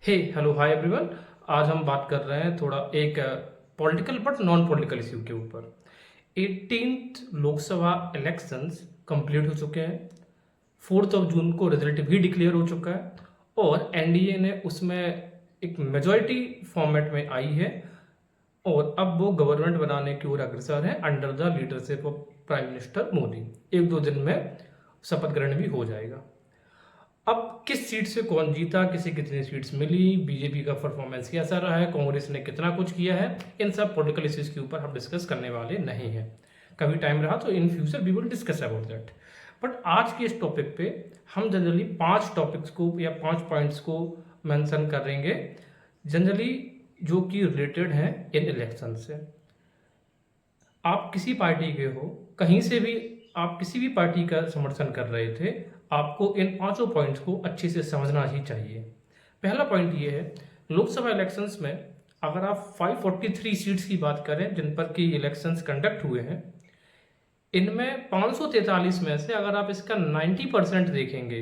हे hello hi everyone. आज हम बात कर रहे हैं थोड़ा एक political but non political issue के ऊपर। 18th लोकसभा इलेक्शंस कंप्लीट हो चुके हैं। 4 जून को रिजल्ट भी डिक्लेयर हो चुका है और एनडीए ने उसमें एक मेजॉरिटी फॉर्मेट में आई है और अब वो गवर्नमेंट बनाने की ओर अग्रसर है under the leadership of prime minister Modi. 1-2 दिन में शपथ ग्रहण भी हो जाएगा। अब किस सीट से कौन जीता, किसे कितनी सीट्स मिली, बीजेपी का परफॉर्मेंस कैसा रहा है, कांग्रेस ने कितना कुछ किया है, इन सब पॉलिटिकल इश्यूज के ऊपर हम डिस्कस करने वाले नहीं हैं। कभी टाइम रहा तो in future we will discuss about that. But आज के इस टॉपिक पे हम जनरली 5 टॉपिक्स को या 5 पॉइंट्स को मेंशन करेंगे, जनरली जो कि रिलेटेड हैं इन इलेक्शन से। आप किसी पार्टी के हो, कहीं से भी आप किसी भी पार्टी का समर्थन कर रहे थे, आपको इन 5 पॉइंट्स को अच्छे से समझना ही चाहिए। पहला पॉइंट ये है, लोकसभा इलेक्शंस में अगर आप 543 सीट्स की बात करें जिन पर कि इलेक्शंस कंडक्ट हुए हैं, इनमें 543 में से अगर आप इसका 90% देखेंगे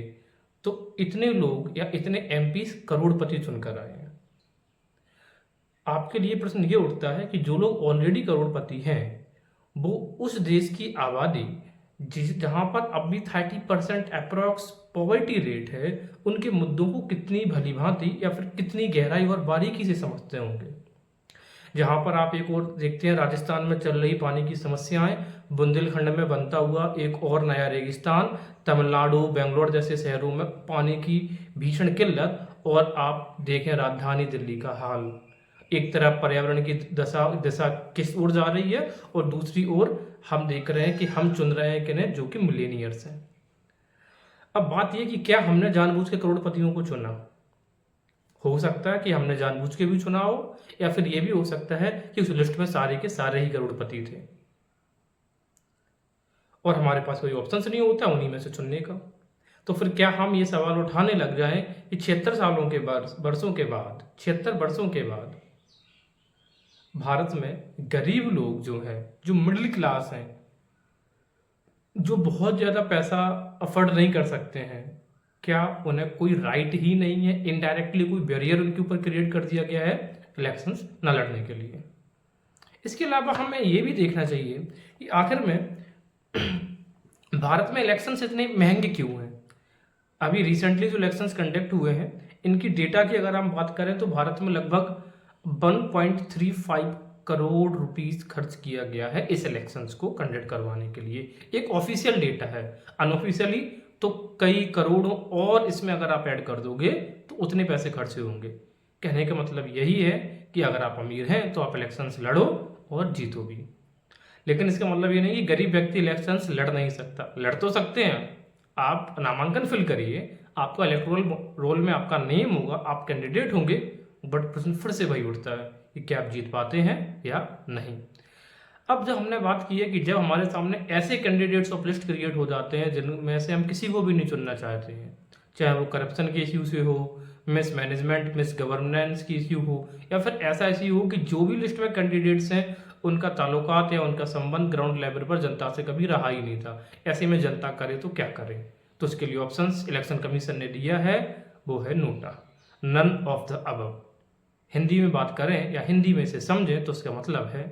तो इतने लोग या इतने एमपी करोड़पति चुनकर आए हैं। आपके लिए प्रश्न ये उठता है कि जो लोग ऑलरेडी करोड़पति हैं वो उस देश की आबादी जिस जहाँ पर अब भी 30% अप्रॉक्स पॉवर्टी रेट है, उनके मुद्दों को कितनी भलीभांति या फिर कितनी गहराई और बारीकी से समझते होंगे। जहाँ पर आप एक और देखते हैं, राजस्थान में चल रही पानी की समस्याएं, बुंदेलखंड में बनता हुआ एक और नया रेगिस्तान, तमिलनाडु बेंगलोर जैसे शहरों में पानी की भीषण किल्लत, और आप देखें राजधानी दिल्ली का हाल। एक तरफ पर्यावरण की दशा दशा किस ओर जा रही है और दूसरी ओर हम देख रहे हैं कि हम चुन रहे हैं किन्हें, जो कि मिलेनियर्स हैं। अब बात यह कि क्या हमने जानबूझ के करोड़पतियों को चुना? हो सकता है कि हमने जानबूझ के भी चुना हो, या फिर यह भी हो सकता है कि उस लिस्ट में सारे के सारे ही करोड़पति थे और हमारे पास कोई ऑप्शन नहीं होता उन्हीं में से चुनने का। तो फिर क्या हम ये सवाल उठाने लग जाएं कि 76 सालों के वर्षों के बाद, 76 वर्षों के बाद भारत में गरीब लोग जो हैं, जो मिडिल क्लास हैं, जो बहुत ज़्यादा पैसा अफोर्ड नहीं कर सकते हैं, क्या उन्हें कोई राइट ही नहीं है? इनडायरेक्टली कोई बैरियर उनके ऊपर क्रिएट कर दिया गया है इलेक्शंस न लड़ने के लिए। इसके अलावा हमें ये भी देखना चाहिए कि आखिर में भारत में इलेक्शंस इतने महंगे क्यों हैं। अभी रिसेंटली जो इलेक्शंस कंडक्ट हुए हैं, इनकी डेटा की अगर हम बात करें तो भारत में लगभग 1.35 करोड़ रुपीस खर्च किया गया है इस इलेक्शंस को कंडक्ट करवाने के लिए। एक ऑफिशियल डेटा है, अनऑफिशियली तो कई करोड़ों और इसमें अगर आप ऐड कर दोगे तो उतने पैसे खर्चे होंगे। कहने का मतलब यही है कि अगर आप अमीर हैं तो आप इलेक्शंस लड़ो और जीतो भी, लेकिन इसका मतलब ये नहीं कि गरीब व्यक्ति इलेक्शंस लड़ नहीं सकता। लड़ तो सकते हैं, आप नामांकन फिल करिए, आपका इलेक्टोरल रोल में आपका नेम होगा, आप कैंडिडेट होंगे, बट प्रश्न फिर से वही उठता है कि क्या आप जीत पाते हैं या नहीं। अब जब हमने बात की है कि जब हमारे सामने ऐसे कैंडिडेट्स ऑफ लिस्ट क्रिएट हो जाते हैं जिनमें से हम किसी को भी नहीं चुनना चाहते हैं, चाहे वो करप्शन के इश्यू से हो, मिस मैनेजमेंट मिस गवर्नेंस की इश्यू हो, या फिर ऐसा इश्यू हो कि जो भी लिस्ट में कैंडिडेट्स हैं उनका ताल्लुकात या उनका संबंध ग्राउंड लेवल पर जनता से कभी रहा ही नहीं था, ऐसे में जनता करे तो क्या करे। तो उसके लिए ऑप्शंस इलेक्शन कमीशन ने दिया है, वो है NOTA, none of the above. Hindi में बात करें या हिंदी में से समझें तो उसका मतलब है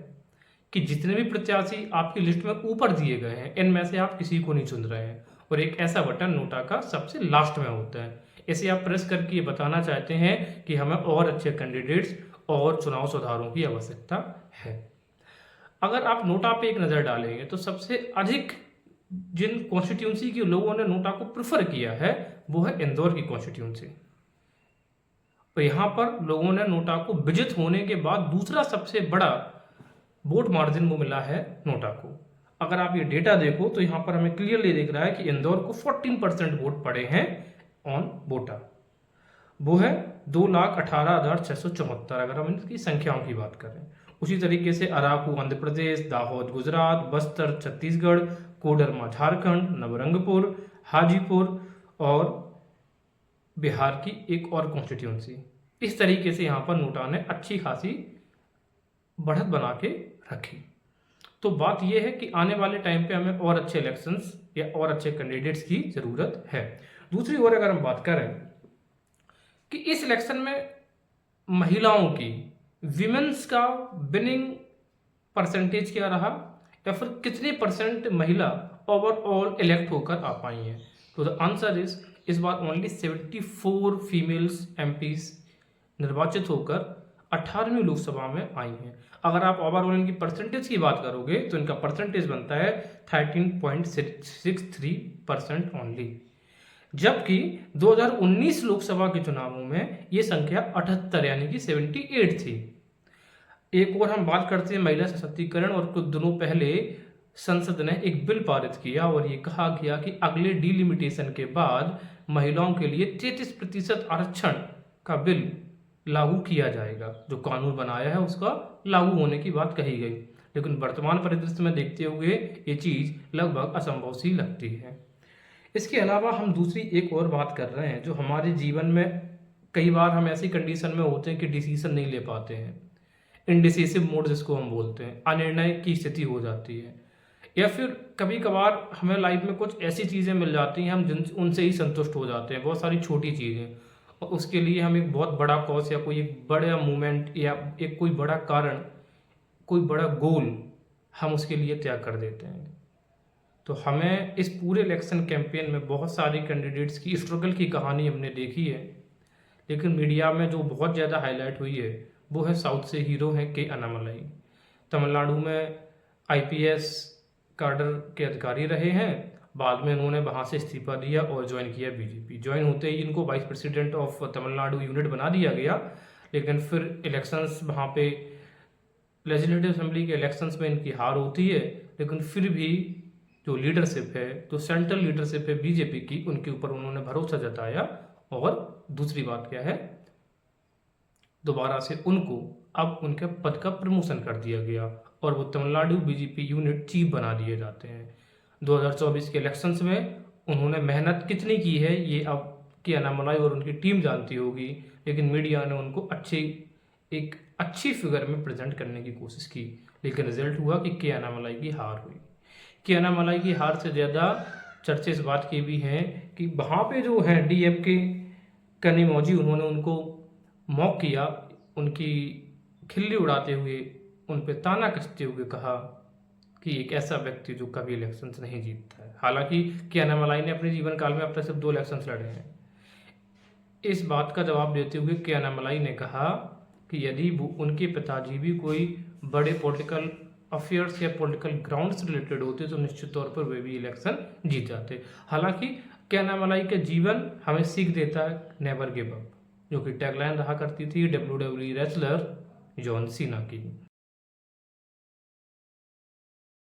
कि जितने भी प्रत्याशी आपकी लिस्ट में ऊपर दिए गए हैं, इनमें से आप किसी को नहीं चुन रहे हैं, और एक ऐसा बटन नोटा का सबसे लास्ट में होता है। इसे आप प्रेस करके ये बताना चाहते हैं कि हमें और अच्छे कैंडिडेट्स और चुनाव सुधारों की आवश्यकता है। अगर आप नोटा पे एक नज़र डालेंगे तो सबसे अधिक जिन कॉन्स्टिट्यूंसी के लोगों ने नोटा को प्रेफर किया है वो है इंदौर की कॉन्स्टिट्यूंसी। तो यहाँ पर लोगों ने नोटा को विजित होने के बाद दूसरा सबसे बड़ा वोट मार्जिन वो मिला है नोटा को। अगर आप ये डेटा देखो तो यहाँ पर हमें क्लियरली दिख रहा है कि इंदौर को 14% वोट पड़े हैं ऑन वोटा, वो है 2,18,674 अगर हम इनकी संख्याओं की बात करें। उसी तरीके से अराकू आंध्र प्रदेश, दाहोद गुजरात, बस्तर छत्तीसगढ़, कोडरमा झारखंड, नवरंगपुर, हाजीपुर और बिहार की एक और कॉन्स्टिट्यूंसी। इस तरीके से यहाँ पर नोटा ने अच्छी खासी बढ़त बना के रखी। तो बात यह है कि आने वाले टाइम पे हमें और अच्छे इलेक्शंस या और अच्छे कैंडिडेट्स की ज़रूरत है। दूसरी ओर अगर हम बात करें कि इस इलेक्शन में महिलाओं की विमेंस का विनिंग परसेंटेज क्या रहा, या फिर कितने परसेंट महिला ओवरऑल इलेक्ट होकर आ पाई हैं? तो द आंसर इस बार ओनली 74 फीमेल्स एमपीज निर्वाचित होकर 18वीं लोकसभा में आई हैं। अगर आप ओवरऑल इनकी परसेंटेज की बात करोगे तो इनका परसेंटेज बनता है 13.63% ओनली, जबकि 2019 लोकसभा के चुनावों में ये संख्या 78 यानी कि 78 थी। एक और हम बात करते हैं महिला सशक्तिकरण, और कुछ दिनों पहले संसद ने एक बिल पारित किया और ये कहा गया कि अगले डिलिमिटेशन के बाद महिलाओं के लिए 33% आरक्षण का बिल लागू किया जाएगा। जो कानून बनाया है उसका लागू होने की बात कही गई, लेकिन वर्तमान परिदृश्य में देखते हुए ये चीज़ लगभग असंभव सी लगती है। इसके अलावा हम दूसरी एक और बात कर रहे हैं, जो हमारे जीवन में कई बार हम ऐसी कंडीशन में होते हैं कि डिसीजन नहीं ले पाते हैं, इंडिसिसिव मोड जिसको हम बोलते हैं, अनिर्णय की स्थिति हो जाती है, या फिर कभी कभार हमें लाइफ में कुछ ऐसी चीज़ें मिल जाती हैं हम जिन उनसे ही संतुष्ट हो जाते हैं, बहुत सारी छोटी चीज़ें, और उसके लिए हम एक बहुत बड़ा कॉज या कोई एक बड़ा मूवमेंट या एक कोई बड़ा कारण, कोई बड़ा गोल हम उसके लिए त्याग कर देते हैं। तो हमें इस पूरे इलेक्शन कैंपेन में बहुत सारे कैंडिडेट्स की स्ट्रगल की कहानी हमने देखी है, लेकिन मीडिया में जो बहुत ज़्यादा हाईलाइट हुई है वो है साउथ से हीरो हैं के अन्नामलाई। तमिलनाडु में आईपीएस कैडर के अधिकारी रहे हैं, बाद में उन्होंने वहाँ से इस्तीफा दिया और ज्वाइन किया बीजेपी। ज्वाइन होते ही इनको vice president of Tamil Nadu unit बना दिया गया, लेकिन फिर इलेक्शंस वहाँ पे लेजिस्लेटिव असेंबली के इलेक्शंस में इनकी हार होती है, लेकिन फिर भी जो लीडरशिप है, जो सेंट्रल लीडरशिप है बीजेपी की, उनके ऊपर उन्होंने भरोसा जताया। और दूसरी बात क्या है, दोबारा से उनको अब उनके पद का प्रमोशन कर दिया गया और वो तमिलनाडु बीजेपी यूनिट चीफ बना दिए जाते हैं। 2024 के इलेक्शंस में उन्होंने मेहनत कितनी की है ये अब के अन्नामलाई और उनकी टीम जानती होगी, लेकिन मीडिया ने उनको एक अच्छी फिगर में प्रेजेंट करने की कोशिश की, लेकिन रिजल्ट हुआ कि के अन्नामलाई की हार हुई। के अन्नामलाई की हार से ज़्यादा चर्चे इस बात की भी हैं कि वहाँ पे जो है डीएमके कनिमोजी, उन्होंने उनको मॉक किया, उनकी खिल्ली उड़ाते हुए उन पे ताना कसते हुए कहा कि एक ऐसा व्यक्ति जो कभी इलेक्शंस नहीं जीतता है। हालांकि के अन्नामलाई ने अपने जीवन काल में अब तक सिर्फ 2 इलेक्शंस लड़े हैं। इस बात का जवाब देते हुए के अन्नामलाई ने कहा कि यदि उनके पिताजी भी कोई बड़े पॉलिटिकल अफेयर्स या पॉलिटिकल ग्राउंड से रिलेटेड होते तो निश्चित तौर पर वे भी इलेक्शन जीत जाते। हालांकि के अन्नामलाई का जीवन हमें सीख देता है नेवर गिव अप, जो कि टैगलाइन रहा करती थी WWE रेसलर जॉन सीना की।